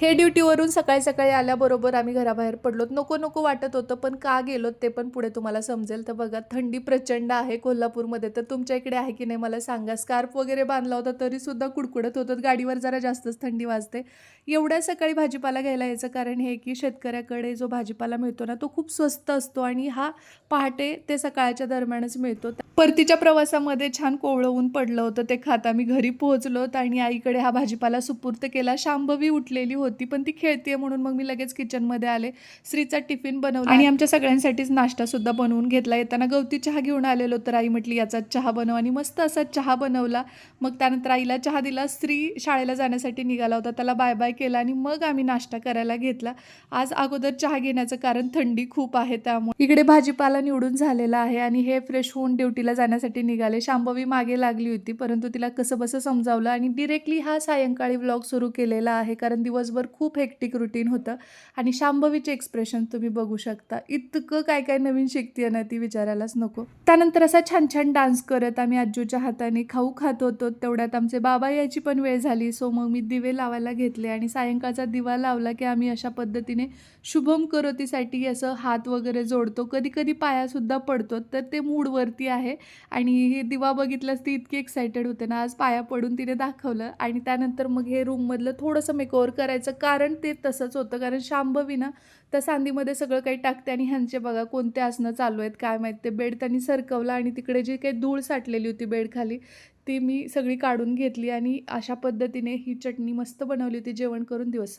हे ड्युटीवरून सकाळी सकाळी आल्याबरोबर आम्ही घराबाहेर पडलो. नको नको वाटत होतं, पण का गेलो ते पण पुढे तुम्हाला समजेल. तर बघा, थंडी प्रचंड आहे कोल्हापूरमध्ये. तर तुमच्या इकडे आहे की नाही मला सांगा. स्कार्फ वगैरे बांधला होता तरीसुद्धा कुडकुडत होतं. गाडीवर जरा जास्तच थंडी वाजते. एवढ्या सकाळी भाजीपाला घ्यायला यायचं कारण हे की शेतकऱ्याकडे जो भाजीपाला मिळतो ना, तो खूप स्वस्त असतो आणि हा पहाटे ते सकाळच्या दरम्यानच मिळतो. परतीच्या प्रवासामध्ये छान कोवळं ऊन पडलं होतं. ते खात आम्ही घरी पोहोचलोत आणि आईकडे हा भाजीपाला सुपूर्त केला. शांभवी उठलेली होती, पण ती खेळतीये म्हणून मग मी लगेच किचनमध्ये आले. श्रीचा टिफिन बनवला आणि आमच्या सगळ्यांसाठीच नाश्तासुद्धा बनवून घेतला. येताना गवती चहा घेऊन आलेलो, तर आई म्हटली याचा चहा बनव आणि मस्त असा चहा बनवला. मग त्यानंतर आईला चहा दिला. श्री शाळेला जाण्यासाठी निघाला होता, त्याला बाय बाय केला आणि मग आम्ही नाश्ता करायला घेतला. आज अगोदर चहा घेण्याचं कारण थंडी खूप आहे त्यामुळे. इकडे भाजीपाला निवडून झालेला आहे आणि हे फ्रेश होऊन ड्युटीला जाण्यासाठी निघाले. शांभवी मागे लागली होती, परंतु तिला कसं बसं समजावलं आणि डिरेक्टली हा सायंकाळी व्लॉग सुरू केलेला आहे कारण दिवसभर खूप हेक्टिक रुटीन होतं. आणि शांभवीचे एक्सप्रेशन तुम्ही बघू शकता. इतकं काय काय नवीन शिकते ना ती, विचारायलाच नको. त्यानंतर असा छान छान डान्स करत आम्ही आजूच्या हाताने खाऊ खात होतो. तेवढ्यात आमचे बाबा यायची पण वेळ झाली. सो मग मी दिवे लावायला घेतले आणि सायंकाळचा दिवा लावला की आम्ही अशा पद्धतीने शुभम करोतीसाठी असं हात वगैरे जोडतो. कधी कधी पायासुद्धा पडतो, तर ते मूडवरती आहे. आणि हे दिवा बघितल्यास ती इतकी एक्सायटेड होते ना, आज पाया पडून तिने दाखवलं. आणि त्यानंतर मग हे रूममधलं थोडंसं मेकओव्हर करायचं कारण ते तसंच होतं, कारण शांभवी ना त्या सांदीमध्ये सगळं काही टाकते आणि ह्यांचे बघा कोणते आसनं चालू आहेत काय माहीत. ते बेड त्यांनी सरकवलं आणि तिकडे जी काही धूळ साठलेली होती बेडखाली ती मी सगळी काढून घेतली आणि अशा पद्धतीने ही चटणी मस्त बनवली होती. जेवण करून दिवस